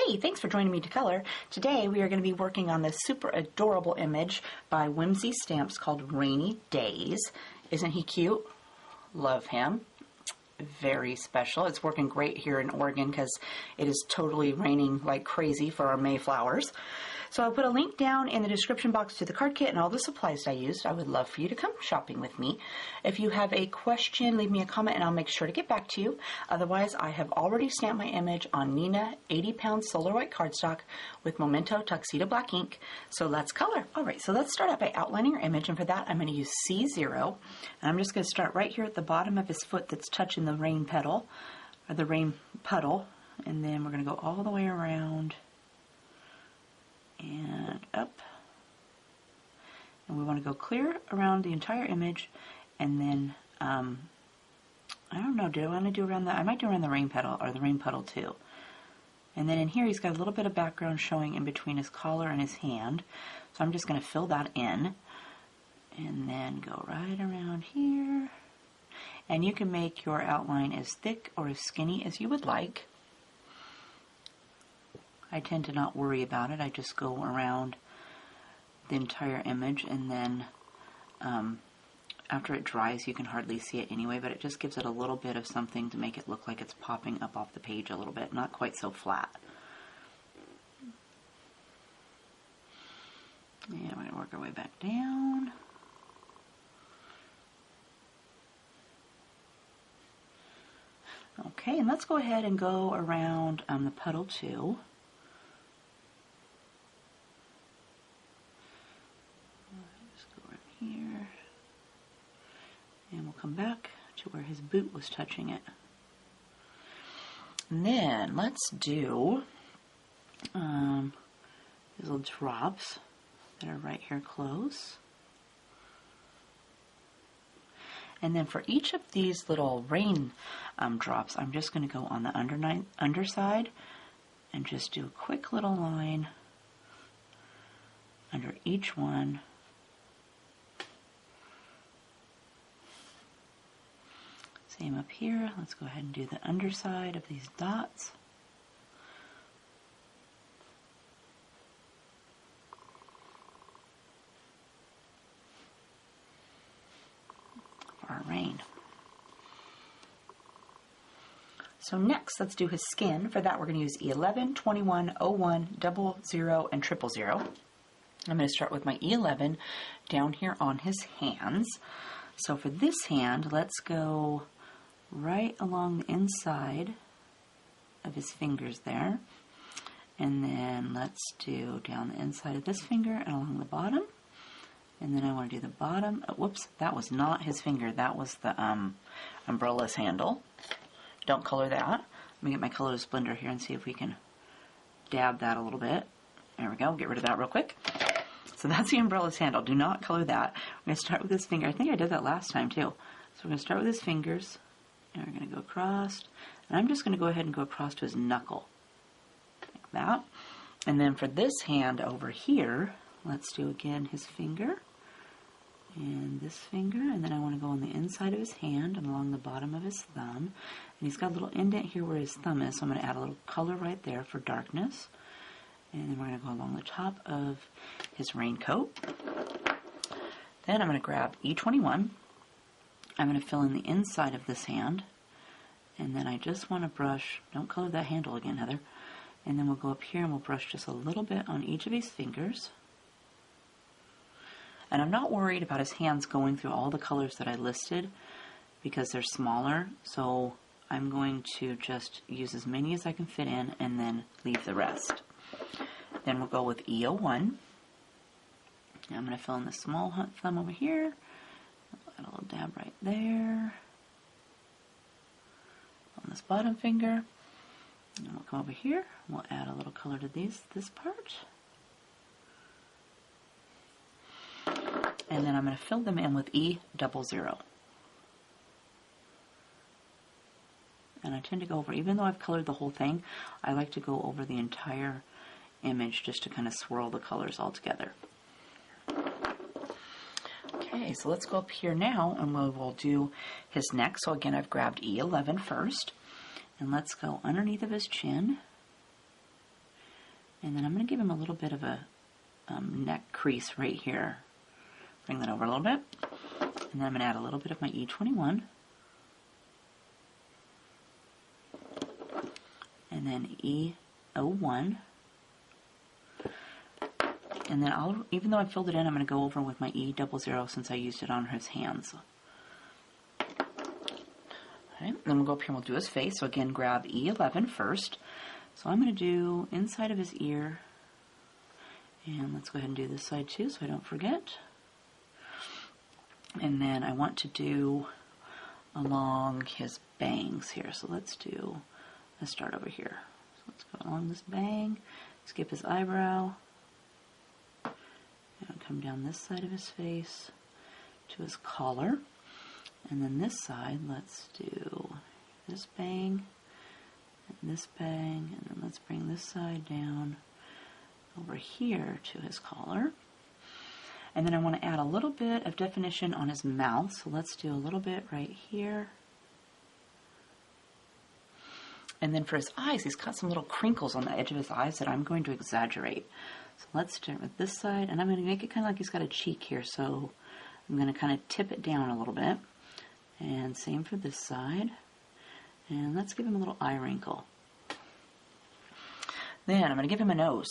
Hey, thanks for joining me to color. Today we are going to be working on this super adorable image by Whimsy Stamps called Rainy Days. Isn't he cute? Love him. Very special. It's working great here in Oregon because it is totally raining like crazy for our Mayflowers. So I'll put a link down in the description box to the card kit and all the supplies I used. I would love for you to come shopping with me. If you have a question, leave me a comment and I'll make sure to get back to you. Otherwise, I have already stamped my image on Nina 80-pound solar white cardstock with Memento Tuxedo black ink. So let's color. All right, so let's start out by outlining our image, and for that I'm going to use C0. And I'm just going to start right here at the bottom of his foot that's touching the rain petal, or the rain puddle, and then we're going to go all the way around and up, and we want to go clear around the entire image, and then I don't know, do I want to do around the, I might do around the rain petal, or the rain puddle too. And then in here he's got a little bit of background showing in between his collar and his hand, so I'm just going to fill that in, and then go right around here. And you can make your outline as thick or as skinny as you would like. I tend to not worry about it. I just go around the entire image, and then after it dries you can hardly see it anyway, but it just gives it a little bit of something to make it look like it's popping up off the page a little bit, not quite so flat. And we're going to work our way back down. Okay, and let's go ahead and go around the puddle too. Here, and we'll come back to where his boot was touching it. And then let's do these little drops that are right here close. And then for each of these little rain drops, I'm just going to go on the underside and just do a quick little line under each one. Same up here. Let's go ahead and do the underside of these dots. For our rain. So next, let's do his skin. For that, we're going to use E11, 21, 01, 00, and 000. I'm going to start with my E11 down here on his hands. So for this hand, let's go right along the inside of his fingers there, and then let's do down the inside of this finger and along the bottom, and then I want to do the bottom. Oh, whoops, that was not his finger, that was the umbrella's handle. Don't color that. Let me get my color blender here and see if we can dab that a little bit. There we go, get rid of that real quick. So that's the umbrella's handle. Do not color that. We're going to start with his finger. I think I did that last time too. So we're going to start with his fingers, and we're going to go across, and I'm just going to go ahead and go across to his knuckle, like that. And then for this hand over here, let's do again his finger, and this finger, and then I want to go on the inside of his hand and along the bottom of his thumb. And he's got a little indent here where his thumb is, so I'm going to add a little color right there for darkness. And then we're going to go along the top of his raincoat. Then I'm going to grab E21. I'm going to fill in the inside of this hand, and then I just want to brush, don't color that handle again, Heather, and then we'll go up here and we'll brush just a little bit on each of his fingers. And I'm not worried about his hands going through all the colors that I listed because they're smaller, so I'm going to just use as many as I can fit in and then leave the rest. Then we'll go with E01. I'm going to fill in the small thumb over here. Add a little dab right there on this bottom finger, and then we'll come over here. We'll add a little color to this part, and then I'm going to fill them in with E00. And I tend to go over, even though I've colored the whole thing, I like to go over the entire image just to kind of swirl the colors all together. Okay, so let's go up here now and we'll do his neck. So again, I've grabbed E11 first, and let's go underneath of his chin And then I'm going to give him a little bit of a neck crease right here. Bring that over a little bit. And then I'm going to add a little bit of my E21. And then E01. And then even though I filled it in, I'm going to go over with my E00 since I used it on his hands. Okay, then we'll go up here and we'll do his face. So again, grab E11 first. So I'm going to do inside of his ear. And let's go ahead and do this side too so I don't forget. And then I want to do along his bangs here. So let's start over here. So let's go along this bang, skip his eyebrow, and come down this side of his face to his collar. And then this side, let's do this bang, and this bang, and then let's bring this side down over here to his collar. And then I want to add a little bit of definition on his mouth, so let's do a little bit right here. And then for his eyes, he's got some little crinkles on the edge of his eyes that I'm going to exaggerate. So let's start with this side, and I'm going to make it kind of like he's got a cheek here, so I'm going to kind of tip it down a little bit. And same for this side. And let's give him a little eye wrinkle. Then I'm going to give him a nose.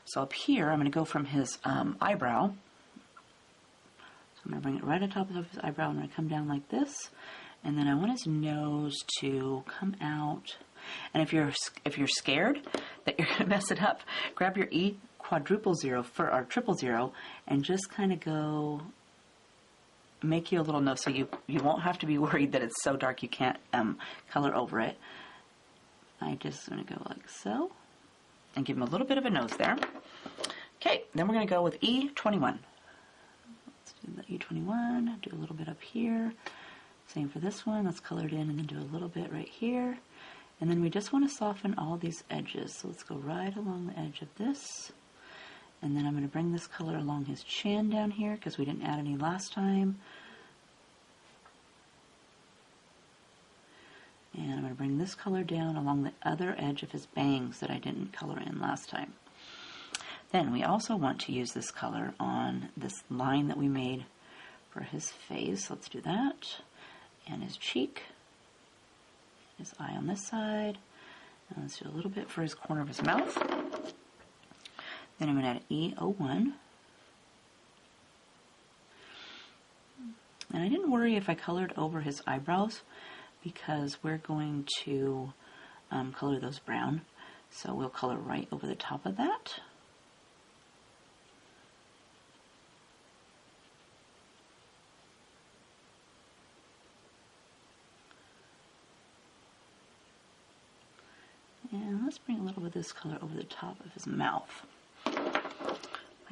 So up here, I'm going to go from his eyebrow. So I'm going to bring it right on top of his eyebrow. I'm going to come down like this. And then I want his nose to come out. And if you're scared that you're going to mess it up, grab your E quadruple zero or triple zero and just kind of go make you a little nose so you won't have to be worried that it's so dark you can't color over it. I just want to go like so and give him a little bit of a nose there. Okay, then we're going to go with E21. Let's do the E21, do a little bit up here. Same for this one. Let's color it in and then do a little bit right here. And then we just want to soften all these edges. So let's go right along the edge of this. And then I'm going to bring this color along his chin down here because we didn't add any last time. And I'm going to bring this color down along the other edge of his bangs that I didn't color in last time. Then we also want to use this color on this line that we made for his face. Let's do that. And his cheek. His eye on this side. And let's do a little bit for his corner of his mouth. Then I'm going to add E01. And I didn't worry if I colored over his eyebrows because we're going to color those brown. So we'll color right over the top of that. And let's bring a little bit of this color over the top of his mouth.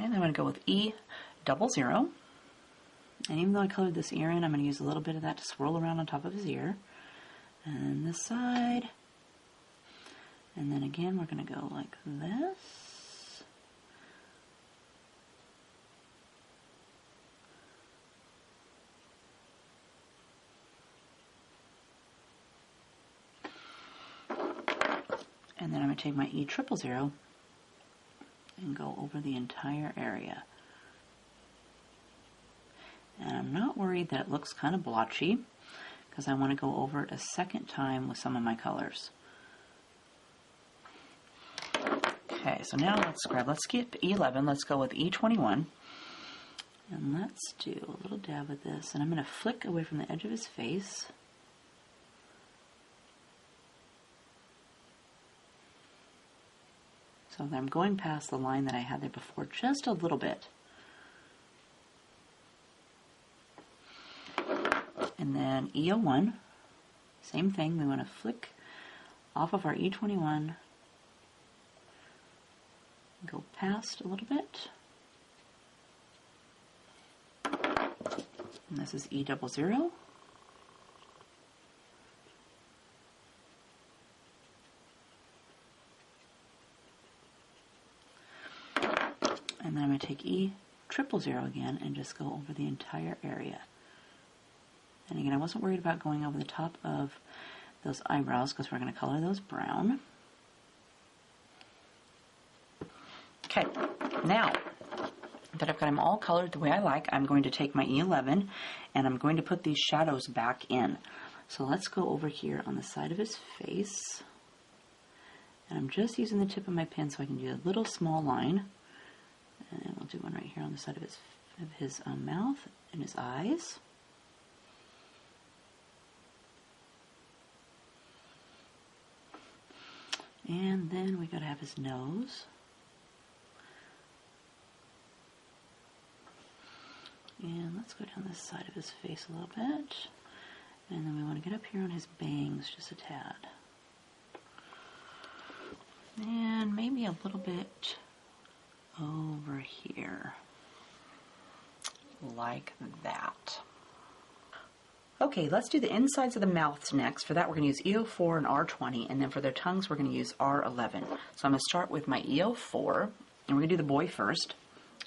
And I'm going to go with E00. And even though I colored this ear in, I'm going to use a little bit of that to swirl around on top of his ear. And then this side. And then again, we're going to go like this. And then I'm going to take my E000 and go over the entire area. And I'm not worried that it looks kind of blotchy because I want to go over it a second time with some of my colors. Okay, so now let's skip E11, let's go with E21. And let's do a little dab of this, and I'm going to flick away from the edge of his face. So I'm going past the line that I had there before just a little bit. And then E01, same thing, we want to flick off of our E21, go past a little bit. And this is E00. And then I'm going to take E000 again and just go over the entire area. And again, I wasn't worried about going over the top of those eyebrows because we're going to color those brown. Okay, now that I've got them all colored the way I like, I'm going to take my E11 and I'm going to put these shadows back in. So let's go over here on the side of his face. And I'm just using the tip of my pen so I can do a little small line. And we'll do one right here on the side of his mouth and his eyes. And then we gotta have his nose. And let's go down this side of his face a little bit. And then we want to get up here on his bangs just a tad. And maybe a little bit over here. Like that. Okay, let's do the insides of the mouths next. For that, we're going to use E04 and R20. And then for their tongues, we're going to use R11. So I'm going to start with my E04. And we're going to do the boy first.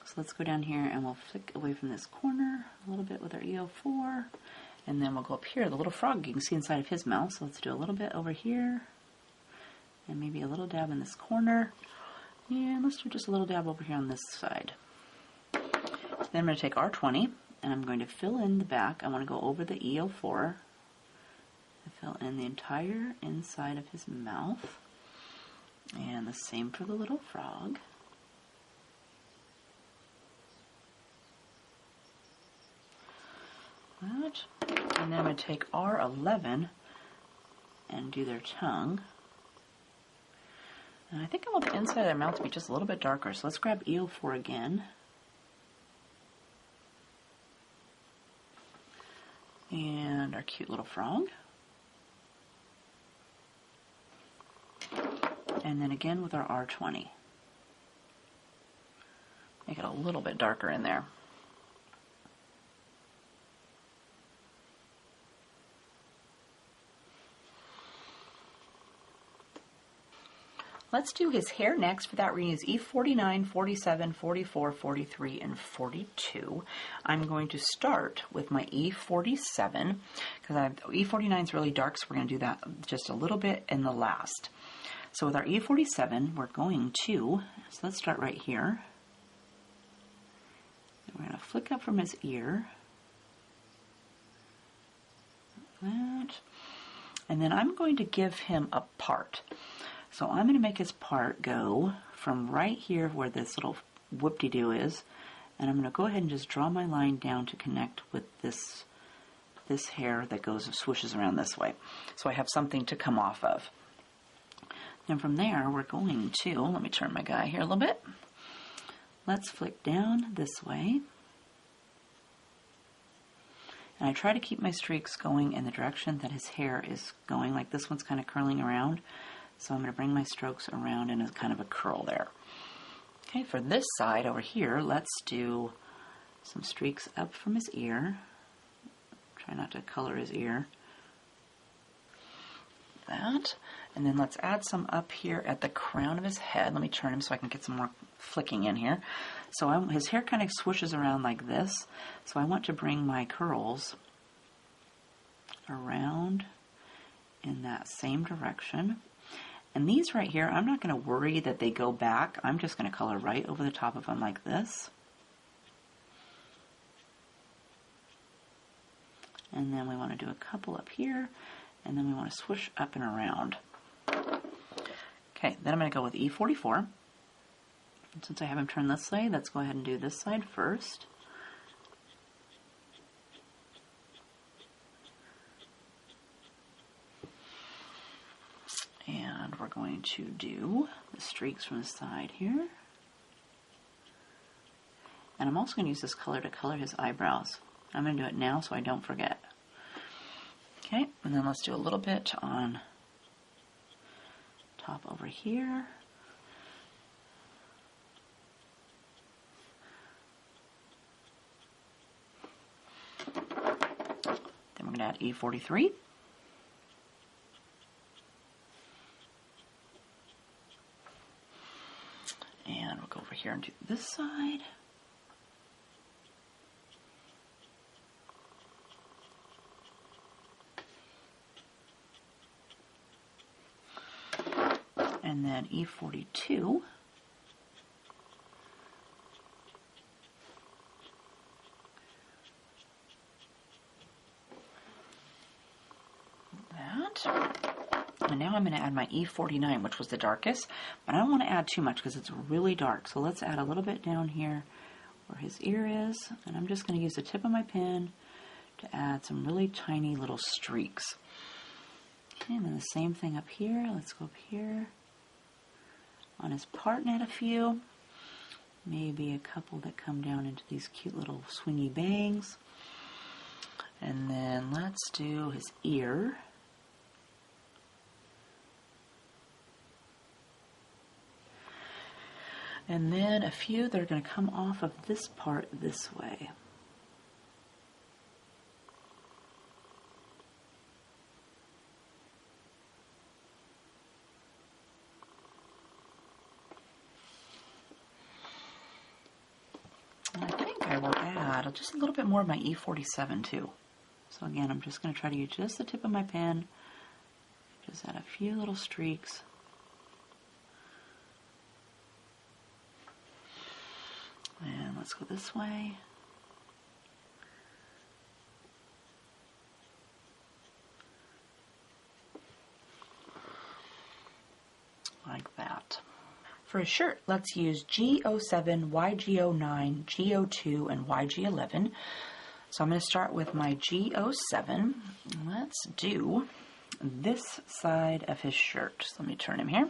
So let's go down here and we'll flick away from this corner a little bit with our E04. And then we'll go up here, the little frog you can see inside of his mouth. So let's do a little bit over here. And maybe a little dab in this corner. And let's do just a little dab over here on this side. Then I'm going to take R20 and I'm going to fill in the back. I want to go over the E04. And fill in the entire inside of his mouth. And the same for the little frog. That. And then I'm going to take R11 and do their tongue. And I think I want the inside of their mouth to be just a little bit darker. So let's grab E04 again. And our cute little frog. And then again with our R20. Make it a little bit darker in there. Let's do his hair next. For that, we're going to use E49, 47, 44, 43, and 42. I'm going to start with my E47 because E49 is really dark, so we're going to do that just a little bit in the last. So with our E47, we're going to, so let's start right here. We're going to flick up from his ear. Like that. And then I'm going to give him a part. So I'm going to make his part go from right here where this little whoop-de-doo is, and I'm going to go ahead and just draw my line down to connect with this hair that goes and swooshes around this way. So I have something to come off of. Then from there, we're going to, let me turn my guy here a little bit. Let's flick down this way. And I try to keep my streaks going in the direction that his hair is going, like this one's kind of curling around. So I'm going to bring my strokes around in a kind of a curl there. Okay, for this side over here, let's do some streaks up from his ear. Try not to color his ear. That. And then let's add some up here at the crown of his head. Let me turn him so I can get some more flicking in here. So his hair kind of swooshes around like this. So I want to bring my curls around in that same direction. And these right here, I'm not going to worry that they go back. I'm just going to color right over the top of them like this. And then we want to do a couple up here. And then we want to swoosh up and around. Okay, then I'm going to go with E44. And since I have him turn this way, let's go ahead and do this side first. And we're going to do the streaks from the side here. And I'm also going to use this color to color his eyebrows. I'm going to do it now so I don't forget. Okay, and then let's do a little bit on top over here. Then we're going to add E43. And we'll go over here and do this side. And then E42. And now I'm going to add my E49, which was the darkest, but I don't want to add too much because it's really dark. So let's add a little bit down here where his ear is, and I'm just going to use the tip of my pen to add some really tiny little streaks. Okay, and then the same thing up here. Let's go up here on his part and add a few. Maybe a couple that come down into these cute little swingy bangs. And then let's do his ear. And then a few that are going to come off of this part this way. And I think I will add just a little bit more of my E47 too. So again, I'm just going to try to use just the tip of my pen. Just add a few little streaks. And let's go this way. Like that. For a shirt, let's use G07, YG09, G02, and YG11. So I'm going to start with my G07. Let's do this side of his shirt. So let me turn him here.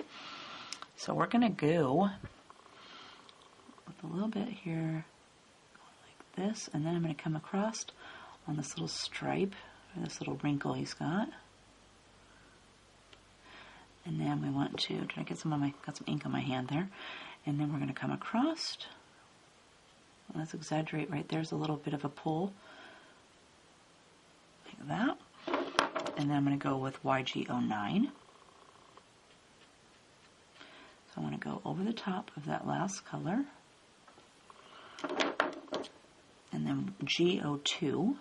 So we're going to go with a little bit here, like this, and then I'm going to come across on this little stripe, or this little wrinkle he's got. And then we want to, did I get some on my, got some ink on my hand there, and then we're going to come across. Let's exaggerate right there's a little bit of a pull, like that. And then I'm going to go with YG09. So I'm going to go over the top of that last color. And then G02.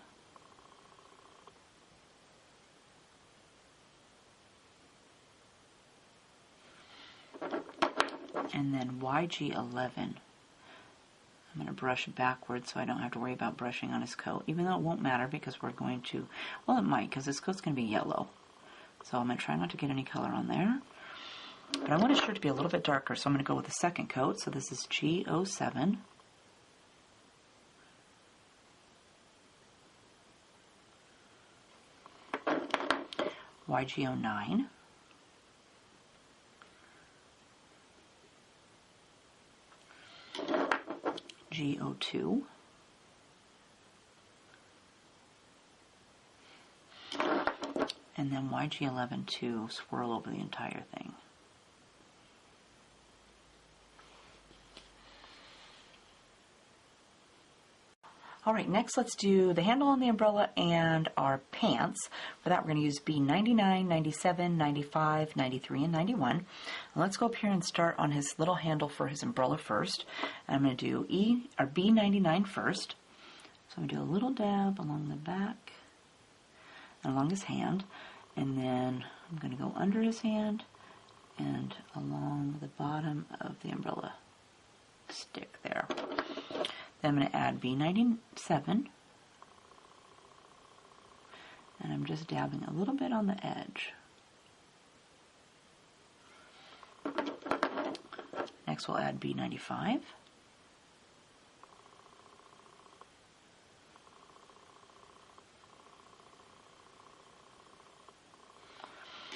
And then YG11. I'm going to brush backwards so I don't have to worry about brushing on his coat, even though it won't matter because we're going to, well, it might because his coat's going to be yellow. So I'm going to try not to get any color on there. But I want his shirt to be a little bit darker, so I'm going to go with the second coat. So this is G07. YG09. G02. And then YG11 to swirl over the entire thing. Alright, next let's do the handle on the umbrella and our pants. For that we're going to use B99, 97, 95, 93, and 91. And let's go up here and start on his little handle for his umbrella first. And I'm going to do B99 first. So I'm going to do a little dab along the back and along his hand. And then I'm going to go under his hand and along the bottom of the umbrella stick there. Then I'm going to add B97, and I'm just dabbing a little bit on the edge. Next we'll add B95.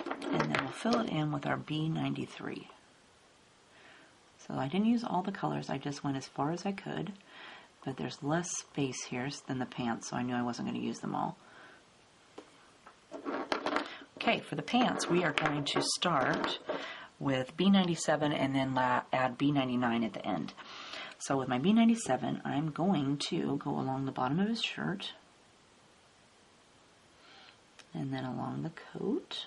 And then we'll fill it in with our B93. So I didn't use all the colors, I just went as far as I could. But there's less space here than the pants, so I knew I wasn't going to use them all. Okay, for the pants, we are going to start with B97 and then add B99 at the end. So with my B97, I'm going to go along the bottom of his shirt, and then along the coat,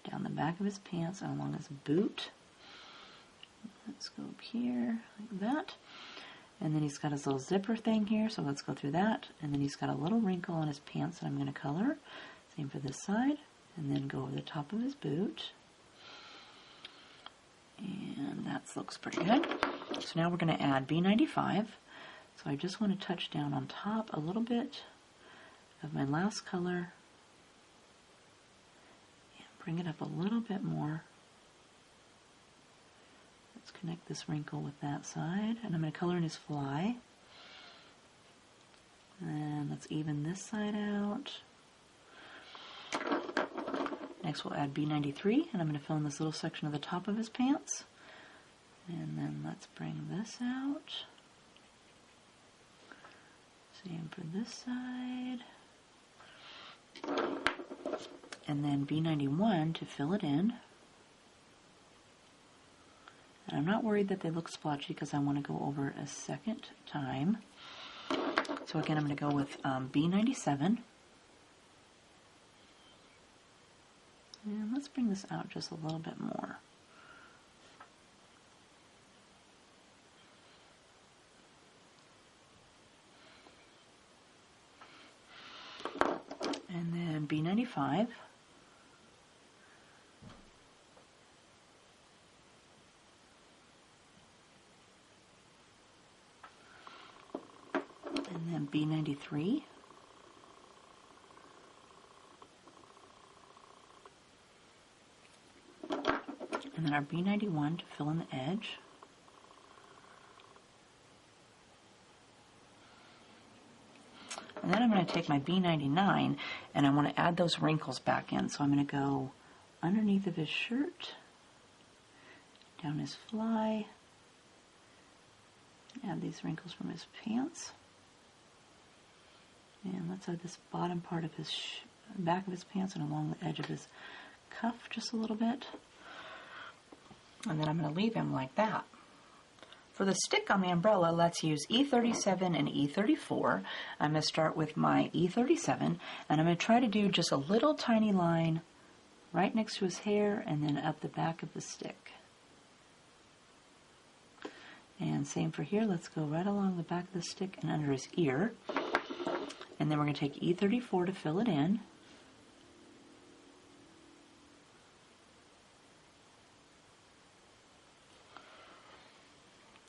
down the back of his pants, and along his boot. Let's go up here, like that. And then he's got his little zipper thing here, so let's go through that. And then he's got a little wrinkle on his pants that I'm going to color. Same for this side. And then go over the top of his boot. And that looks pretty good. So now we're going to add B95. So I just want to touch down on top a little bit of my last color. bring it up a little bit more. Let's connect this wrinkle with that side, and I'm going to color in his fly. And let's even this side out. Next we'll add B93, and I'm going to fill in this little section of the top of his pants. And then let's bring this out. Same for this side. And then B91 to fill it in. And I'm not worried that they look splotchy because I want to go over a second time. So again, I'm going to go with B97. And let's bring this out just a little bit more. And then B95. And then B93. And then our B91 to fill in the edge. And then I'm going to take my B99 and I want to add those wrinkles back in. So I'm going to go underneath of his shirt, down his fly, add these wrinkles from his pants. And let's add this bottom part of his back of his pants and along the edge of his cuff just a little bit. And then I'm going to leave him like that. For the stick on the umbrella, let's use E37 and E34. I'm going to start with my E37, and I'm going to try to do just a little tiny line right next to his hair and then up the back of the stick. And same for here, let's go right along the back of the stick and under his ear. And then we're going to take E34 to fill it in.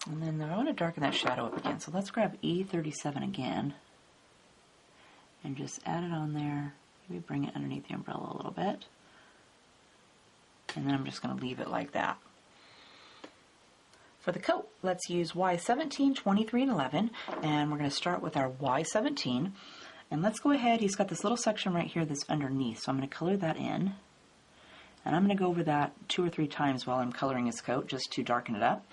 And then I want to darken that shadow up again, so let's grab E37 again and just add it on there. Maybe bring it underneath the umbrella a little bit. And then I'm just going to leave it like that. For the coat, let's use Y17, 23, and 11, and we're going to start with our Y17. And let's go ahead, he's got this little section right here that's underneath, so I'm going to color that in. And I'm going to go over that 2 or 3 times while I'm coloring his coat, just to darken it up.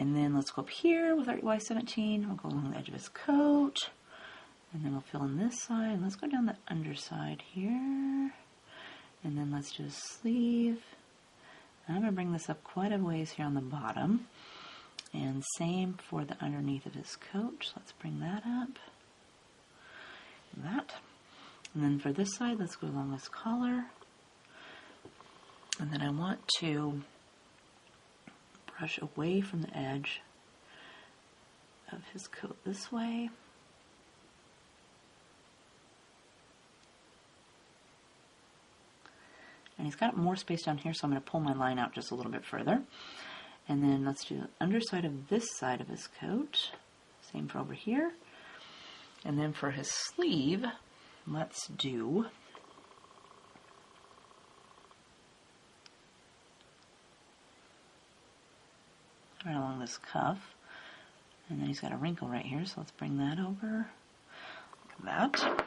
And then let's go up here with our Y17. We'll go along the edge of his coat. And then we'll fill in this side. And let's go down the underside here. And then let's do a sleeve. And I'm going to bring this up quite a ways here on the bottom. And same for the underneath of his coat. Let's bring that up. That. And then for this side, let's go along this collar. And then I want to brush away from the edge of his coat this way. And he's got more space down here, so I'm going to pull my line out just a little bit further. And then let's do the underside of this side of his coat. Same for over here. And then for his sleeve, let's do right along this cuff. And then he's got a wrinkle right here, so let's bring that over. Look at that.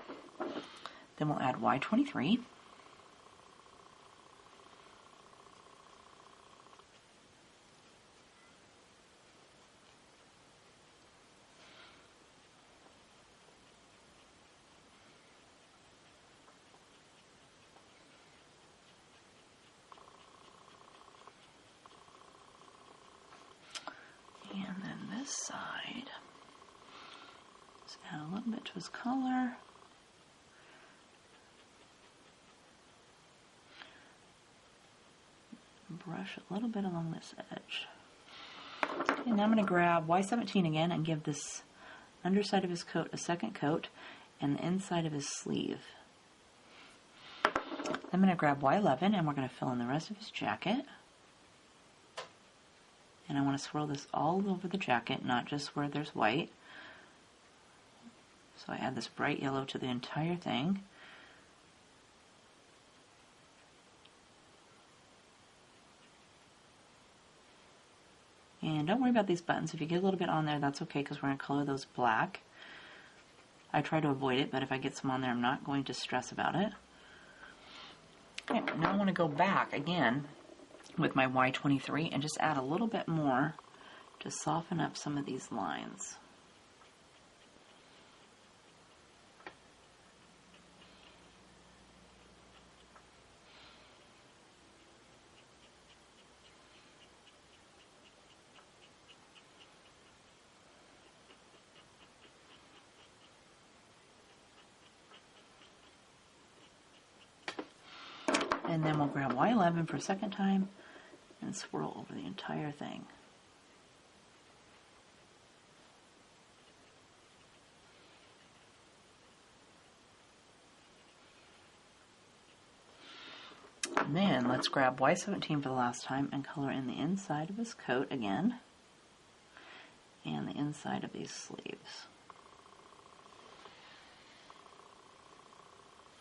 Then we'll add Y23. And then this side, let's add a little bit to his collar. Brush a little bit along this edge. And now I'm going to grab Y17 again and give this underside of his coat a second coat and the inside of his sleeve. I'm going to grab Y11 and we're going to fill in the rest of his jacket. And I want to swirl this all over the jacket, not just where there's white. So I add this bright yellow to the entire thing. And don't worry about these buttons. If you get a little bit on there, that's okay because we're going to color those black. I try to avoid it, but if I get some on there, I'm not going to stress about it. Okay, now I want to go back again with my Y23 and just add a little bit more to soften up some of these lines. And then we'll grab Y11 for a second time and swirl over the entire thing. And then let's grab Y17 for the last time and color in the inside of his coat again and the inside of these sleeves.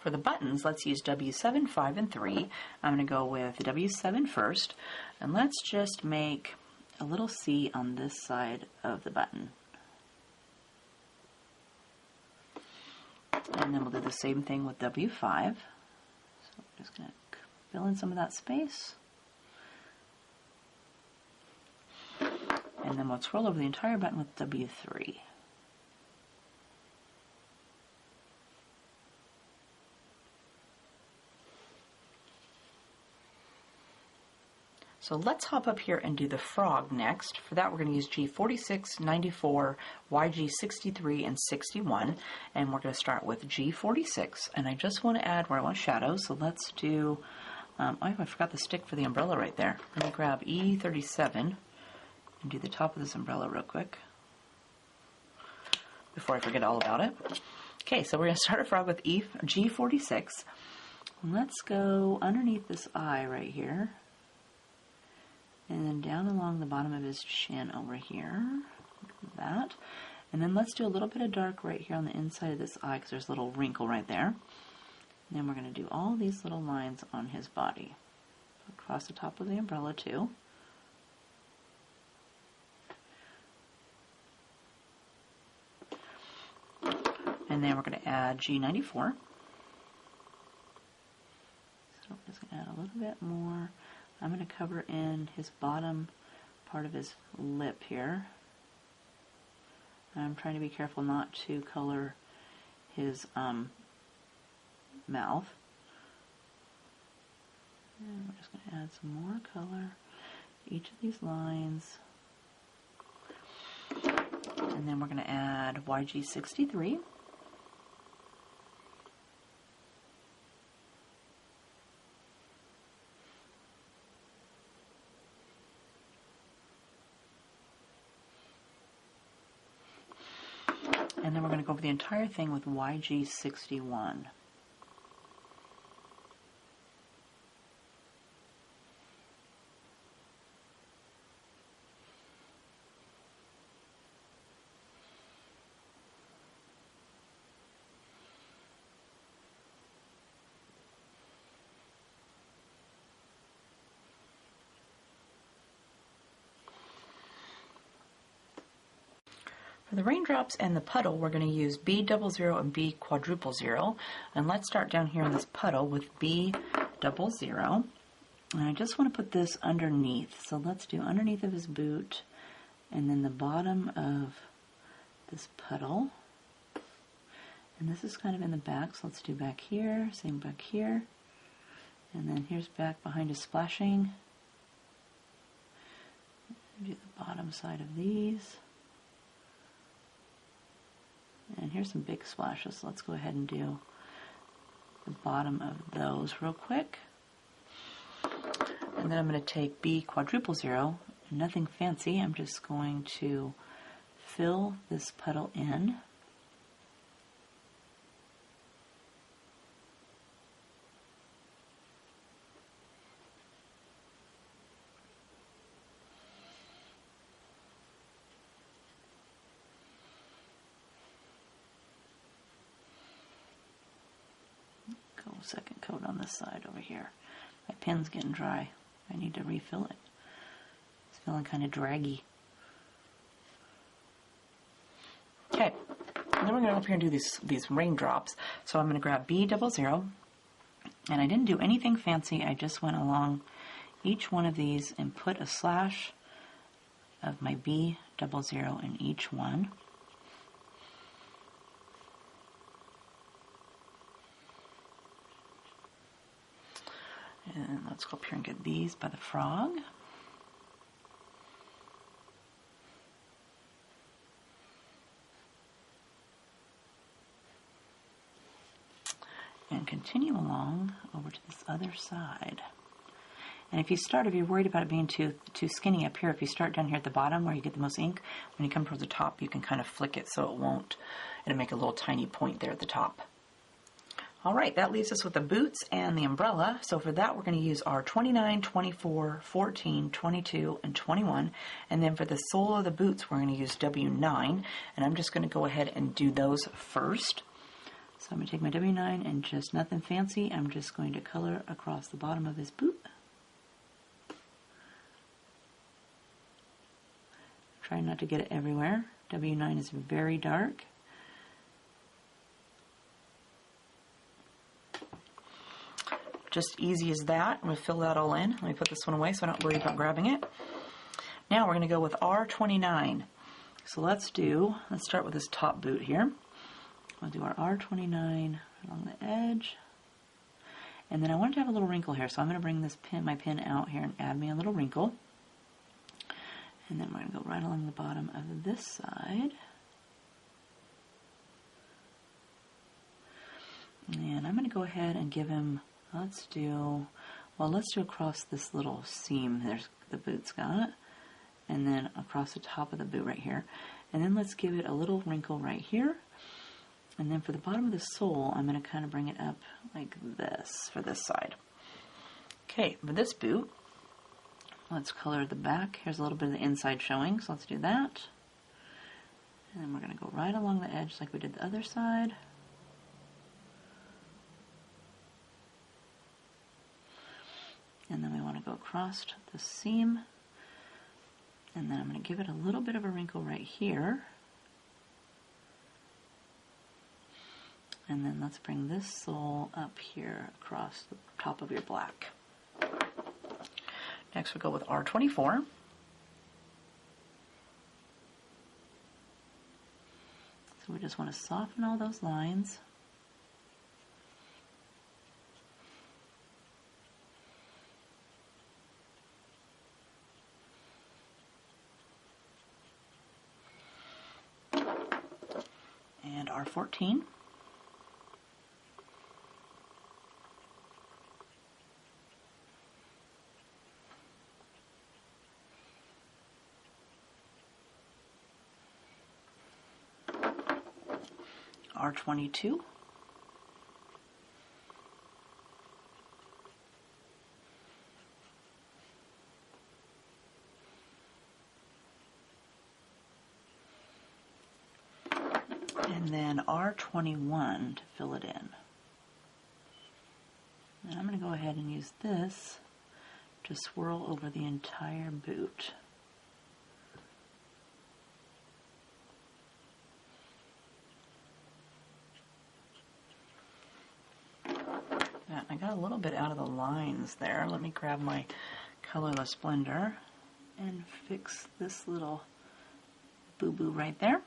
For the buttons, let's use W7, 5, and 3. I'm going to go with W7 first, and let's just make a little C on this side of the button. And then we'll do the same thing with W5. So I'm just going to fill in some of that space. And then we'll swirl over the entire button with W3. So let's hop up here and do the frog next. For that, we're going to use G46, 94, YG63, and 61. And we're going to start with G46. And I just want to add where I want shadows. So let's do, I forgot the stick for the umbrella right there. Let me grab E37 and do the top of this umbrella real quick before I forget all about it. Okay, so we're going to start a frog with G46. And let's go underneath this eye right here. And then down along the bottom of his chin over here, like that. And then let's do a little bit of dark right here on the inside of this eye because there's a little wrinkle right there. And then we're going to do all these little lines on his body. Across the top of the umbrella too. And then we're going to add G94. So I'm just going to add a little bit more. I'm going to cover in his bottom part of his lip here. I'm trying to be careful not to color his mouth. And we're just going to add some more color to each of these lines. And then we're going to add YG63. And then we're going to go over the entire thing with YG61. For the raindrops and the puddle, we're going to use B00 and B000. And let's start down here in this puddle with B00. And I just want to put this underneath. So let's do underneath of his boot and then the bottom of this puddle. And this is kind of in the back, so let's do back here, same back here. And then here's back behind his splashing. Do the bottom side of these. And here's some big splashes, so let's go ahead and do the bottom of those real quick. And then I'm going to take B000, nothing fancy, I'm just going to fill this puddle in. Second coat on this side over here. My pen's getting dry. I need to refill it. It's feeling kind of draggy. Okay, and then we're going to go up here and do these raindrops. So I'm going to grab B00, and I didn't do anything fancy. I just went along each one of these and put a slash of my B00 in each one. And let's go up here and get these by the frog. And continue along over to this other side. And if you're worried about it being too skinny up here, if you start down here at the bottom where you get the most ink, when you come towards the top, you can kind of flick it so it'll make a little tiny point there at the top. All right, that leaves us with the boots and the umbrella. So for that, we're going to use our 29, 24, 14, 22, and 21. And then for the sole of the boots, we're going to use W9. And I'm just going to go ahead and do those first. So I'm going to take my W9 and just nothing fancy. I'm just going to color across the bottom of this boot. Try not to get it everywhere. W9 is very dark. Just easy as that. I'm going to fill that all in. Let me put this one away so I don't worry about grabbing it. Now we're going to go with R29. So let's start with this top boot here. We'll do our R29 along the edge. And then I want it to have a little wrinkle here, so I'm going to bring my pin out here and add me a little wrinkle. And then we're going to go right along the bottom of this side. And I'm going to go ahead and give him, let's do across this little seam there's the boot's got. And then across the top of the boot right here. And then let's give it a little wrinkle right here. And then for the bottom of the sole, I'm going to kind of bring it up like this for this side. Okay, for this boot, let's color the back. Here's a little bit of the inside showing, so let's do that. And then we're going to go right along the edge like we did the other side. And then we want to go across the seam. And then I'm going to give it a little bit of a wrinkle right here. And then let's bring this sole up here across the top of your black. Next we'll go with R24. So we just want to soften all those lines. And R14. R22. And then R21 to fill it in. And I'm going to go ahead and use this to swirl over the entire boot. I got a little bit out of the lines there. Let me grab my colorless blender and fix this little boo-boo right there.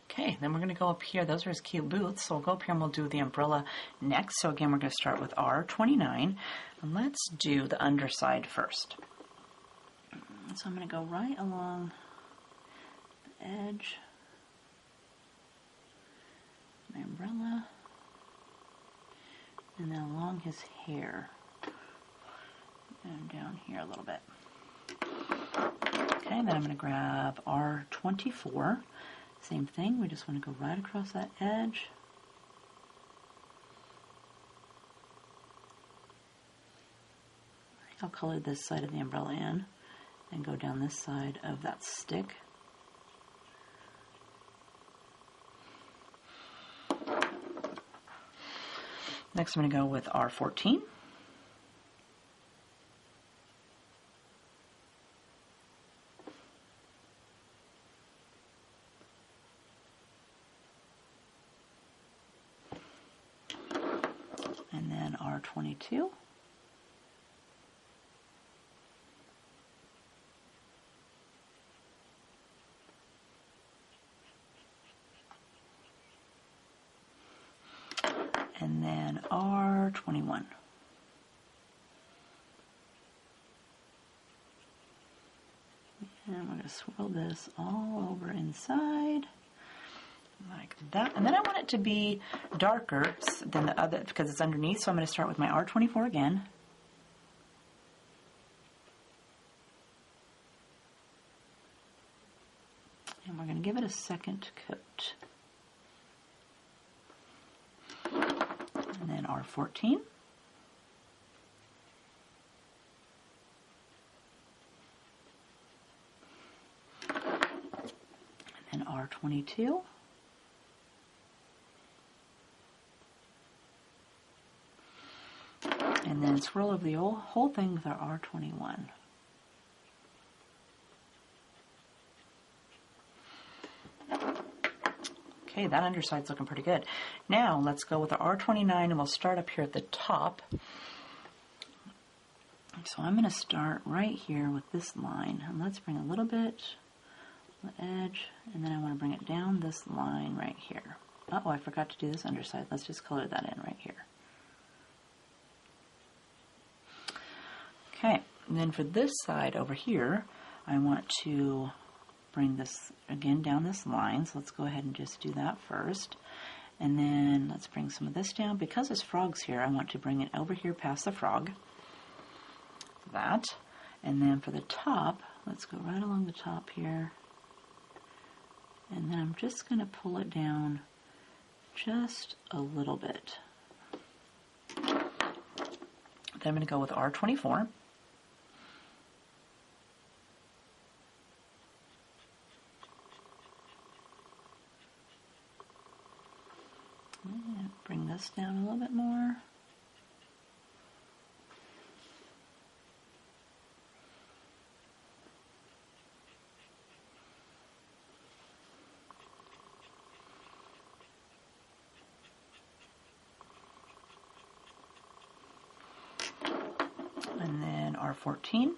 Okay, then we're going to go up here. Those are his cute boots, so we'll go up here and we'll do the umbrella next. So again, we're going to start with R29, and let's do the underside first. So I'm going to go right along the edge of my umbrella. And then along his hair, and down here a little bit. Okay, then I'm going to grab R24. Same thing, we just want to go right across that edge. I think I'll color this side of the umbrella in, and go down this side of that stick. Next I'm going to go with R14. R22. And then R21. And I'm going to swirl this all over inside like that. And then I want it to be darker than the other because it's underneath. So I'm going to start with my R24 again. And we're going to give it a second coat. And then R14. And R22. And then swirl over the whole thing with our R21. Okay, that underside's looking pretty good. Now let's go with the R29 and we'll start up here at the top. So I'm going to start right here with this line. And let's bring a little bit on the edge, and then I want to bring it down this line right here. Uh-oh, I forgot to do this underside. Let's just color that in right here. Okay, and then for this side over here, I want to bring this again down this line. So let's go ahead and just do that first. And then let's bring some of this down. Because there's frogs here, I want to bring it over here past the frog. That. And then for the top, let's go right along the top here. And then I'm just going to pull it down just a little bit. Then I'm going to go with R24. And bring this down a little bit more. And then R14.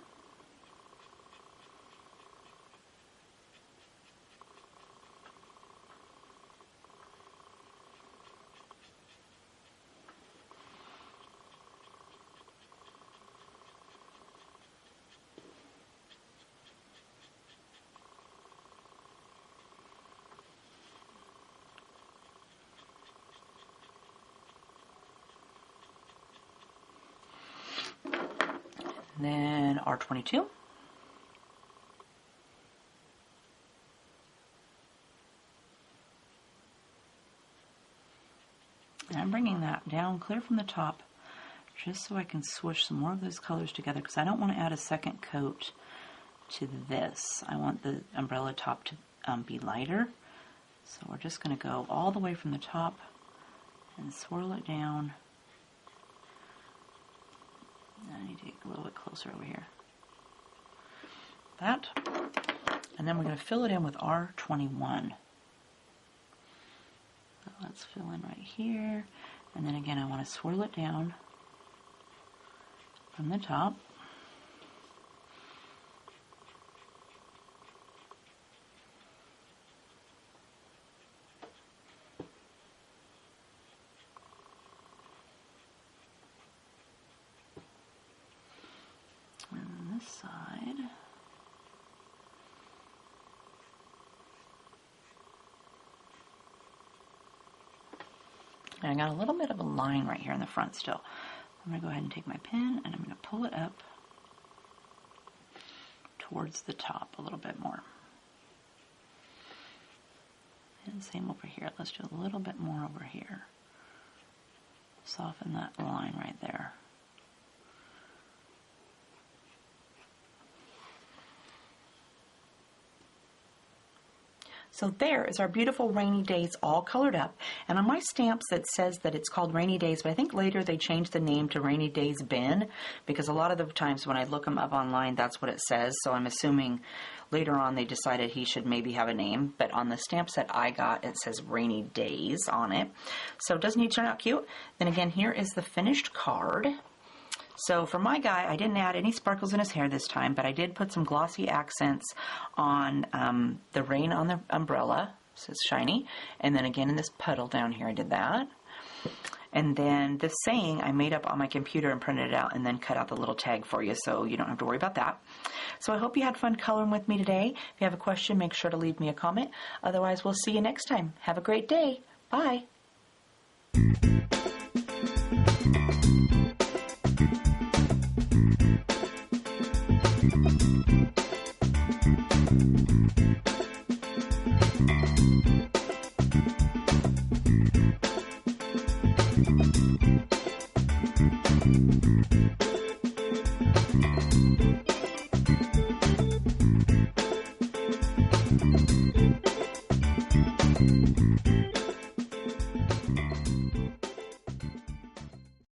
And then R22. And I'm bringing that down clear from the top just so I can swoosh some more of those colors together because I don't want to add a second coat to this. I want the umbrella top to be lighter. So we're just going to go all the way from the top and swirl it down. I need to get a little bit closer over here. That. And then we're going to fill it in with R21. So let's fill in right here. And then again, I want to swirl it down from the top. And this side. And I got a little bit of a line right here in the front still. I'm going to go ahead and take my pen and I'm going to pull it up towards the top a little bit more. And same over here. Let's do a little bit more over here. Soften that line right there. So there is our beautiful rainy days all colored up. And on my stamps it says that it's called Rainy Days, but I think later they changed the name to Rainy Days Bin, because a lot of the times when I look them up online, that's what it says. So I'm assuming later on they decided he should maybe have a name, but on the stamp set I got, it says Rainy Days on it. So doesn't he turn out cute? Then again, here is the finished card. So for my guy, I didn't add any sparkles in his hair this time, but I did put some glossy accents on the rain on the umbrella, so it's shiny. And then again in this puddle down here, I did that. And then the saying I made up on my computer and printed it out and then cut out the little tag for you, so you don't have to worry about that. So I hope you had fun coloring with me today. If you have a question, make sure to leave me a comment. Otherwise, we'll see you next time. Have a great day. Bye.